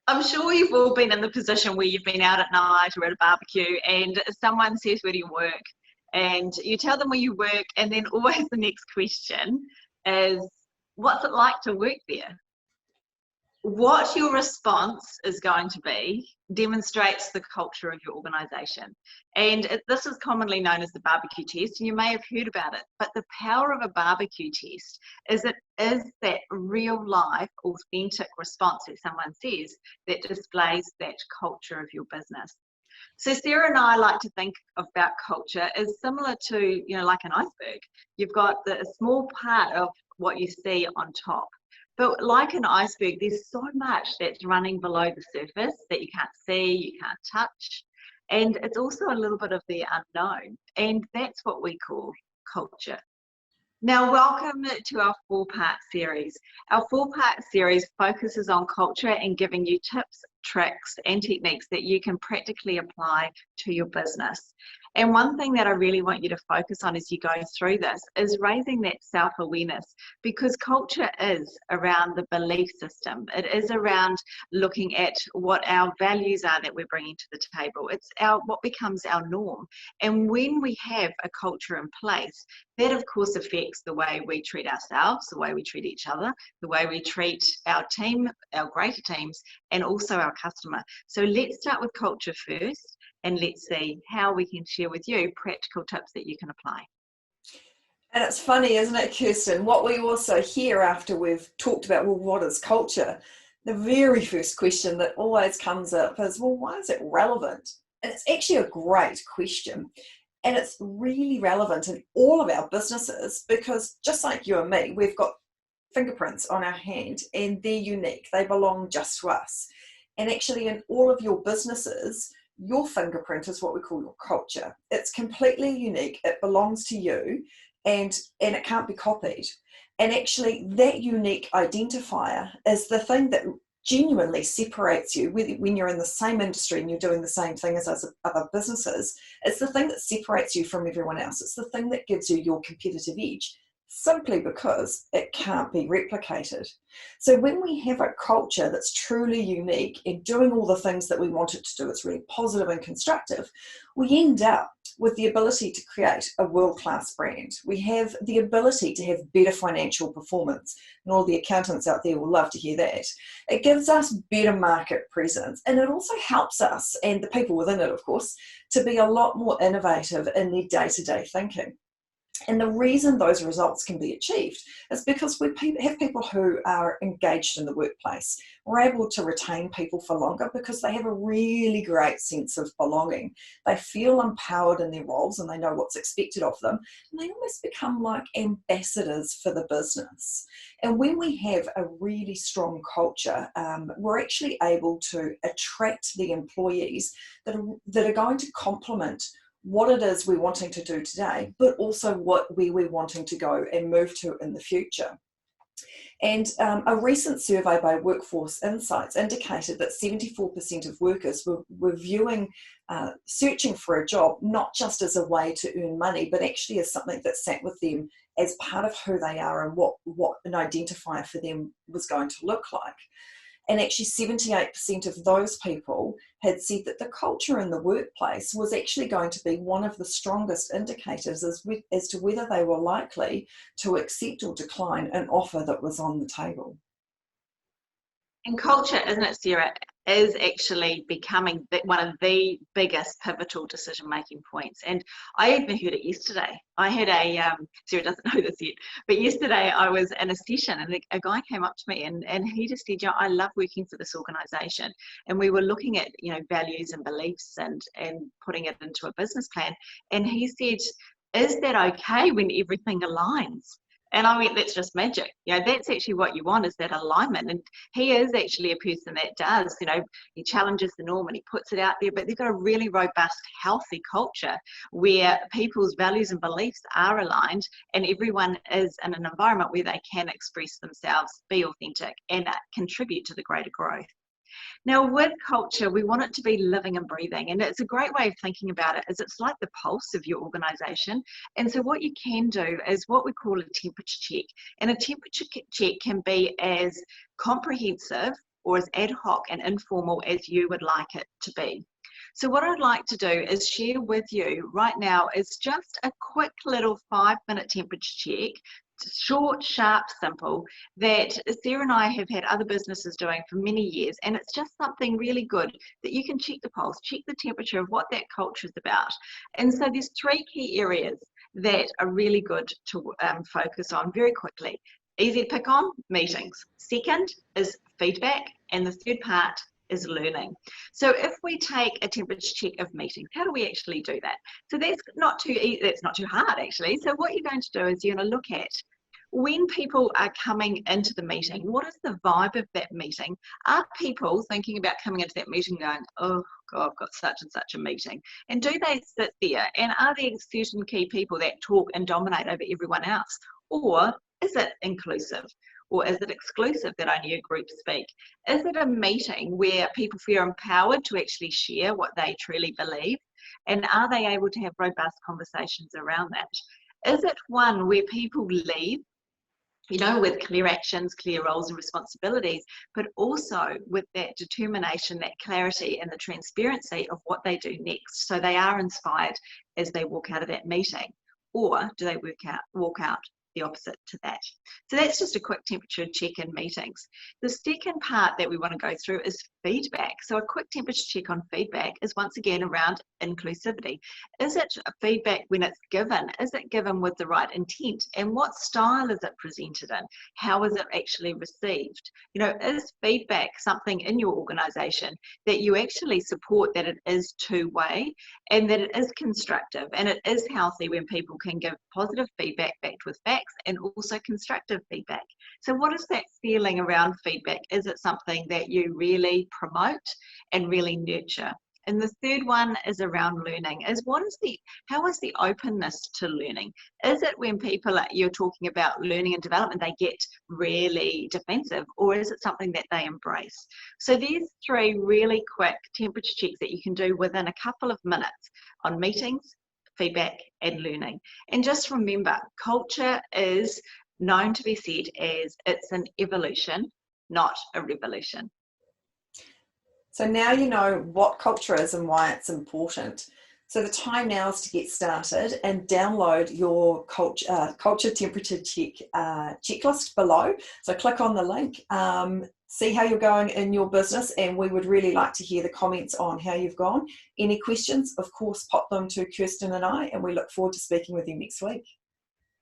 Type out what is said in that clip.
I'm sure you've all been in the position where you've been out at night or at a barbecue and someone says, where do you work? And you tell them where you work, and then always the next question is, what's it like to work there? What your response is going to be demonstrates the culture of your organisation. And this is commonly known as the barbecue test, and you may have heard about it, but the power of a barbecue test is it is that real life, authentic response that someone says that displays that culture of your business. So Sarah and I like to think about culture as similar to, like an iceberg. You've got the small part of what you see on top. But like an iceberg, there's so much that's running below the surface that you can't see, you can't touch. And it's also a little bit of the unknown. And that's what we call culture. Now, welcome to our 4-part series. Our 4-part series focuses on culture and giving you tips, tricks, and techniques that you can practically apply to your business. And one thing that I really want you to focus on as you go through this is raising that self-awareness, because culture is around the belief system. It is around looking at what our values are that we're bringing to the table. It's what becomes our norm. And when we have a culture in place, that of course affects the way we treat ourselves, the way we treat each other, the way we treat our team, our greater teams, and also our customer. So let's start with culture first, and let's see how we can share with you practical tips that you can apply. And it's funny, isn't it, Kirsten? What we also hear after we've talked about, well, what is culture? The very first question that always comes up is, well, why is it relevant? And it's actually a great question. And it's really relevant in all of our businesses because just like you and me, we've got fingerprints on our hand and they're unique. They belong just to us. And actually in all of your businesses, your fingerprint is what we call your culture. It's completely unique. It belongs to you and it can't be copied. And actually that unique identifier is the thing that genuinely separates you when you're in the same industry and you're doing the same thing as other businesses. It's the thing that separates you from everyone else. It's the thing that gives you your competitive edge, simply because it can't be replicated. So when we have a culture that's truly unique and doing all the things that we want it to do, it's really positive and constructive, we end up with the ability to create a world-class brand. We have the ability to have better financial performance, and all the accountants out there will love to hear that. It gives us better market presence, and it also helps us, and the people within it, of course, to be a lot more innovative in their day-to-day thinking. And the reason those results can be achieved is because we have people who are engaged in the workplace. We're able to retain people for longer because they have a really great sense of belonging. They feel empowered in their roles and they know what's expected of them. And they almost become like ambassadors for the business. And when we have a really strong culture, we're actually able to attract the employees that are going to complement what it is we're wanting to do today, but also where we're wanting to go and move to in the future. And a recent survey by Workforce Insights indicated that 74% of workers were viewing searching for a job not just as a way to earn money, but actually as something that sat with them as part of who they are and what an identifier for them was going to look like. And actually 78% of those people had said that the culture in the workplace was actually going to be one of the strongest indicators as to whether they were likely to accept or decline an offer that was on the table. And culture, isn't it, Sarah, is actually becoming one of the biggest pivotal decision-making points. And I even heard it yesterday. I had Sarah doesn't know this yet, but yesterday I was in a session and a guy came up to me and he just said, I love working for this organisation. And we were looking at, values and beliefs and putting it into a business plan. And he said, is that okay when everything aligns? And I went, that's just magic. That's actually what you want, is that alignment. And he is actually a person that does, he challenges the norm and he puts it out there, but they've got a really robust, healthy culture where people's values and beliefs are aligned and everyone is in an environment where they can express themselves, be authentic and contribute to the greater growth. Now with culture, we want it to be living and breathing, and it's a great way of thinking about it is it's like the pulse of your organisation. And so what you can do is what we call a temperature check, and a temperature check can be as comprehensive or as ad hoc and informal as you would like it to be. So what I'd like to do is share with you right now is just a quick little 5-minute temperature check, short, sharp, simple, that Sarah and I have had other businesses doing for many years, and it's just something really good that you can check the pulse, check the temperature of what that culture is about. And so there's 3 key areas that are really good to focus on very quickly. Easy to pick on, meetings. Second is feedback, and the third part is learning. So if we take a temperature check of meetings, how do we actually do that? So that's not too hard actually. So what you're going to do is you're going to look at when people are coming into the meeting, what is the vibe of that meeting? Are people thinking about coming into that meeting going, oh God, I've got such and such a meeting? And do they sit there? And are there certain key people that talk and dominate over everyone else? Or is it inclusive? Or is it exclusive that only a group speak? Is it a meeting where people feel empowered to actually share what they truly believe? And are they able to have robust conversations around that? Is it one where people leave, with clear actions, clear roles and responsibilities, but also with that determination, that clarity and the transparency of what they do next, so they are inspired as they walk out of that meeting? Or do they walk out the opposite to that? So that's just a quick temperature check in meetings. The second part that we want to go through is feedback. So a quick temperature check on feedback is once again around inclusivity. Is it feedback when it's given? Is it given with the right intent? And what style is it presented in? How is it actually received? Is feedback something in your organization that you actually support, that it is two-way and that it is constructive and it is healthy when people can give positive feedback backed with facts and also constructive feedback? So what is that feeling around feedback? Is it something that you really promote and really nurture? And the third one is around learning. How is the openness to learning? Is it when you're talking about learning and development, they get really defensive, or is it something that they embrace? So there's 3 really quick temperature checks that you can do within a couple of minutes on meetings, feedback and learning. And just remember, culture is known to be said as it's an evolution, not a revolution. So now you know what culture is and why it's important. So the time now is to get started and download your culture temperature check checklist below. So click on the link, see how you're going in your business, and we would really like to hear the comments on how you've gone. Any questions, of course, pop them to Kirsten and I, and we look forward to speaking with you next week.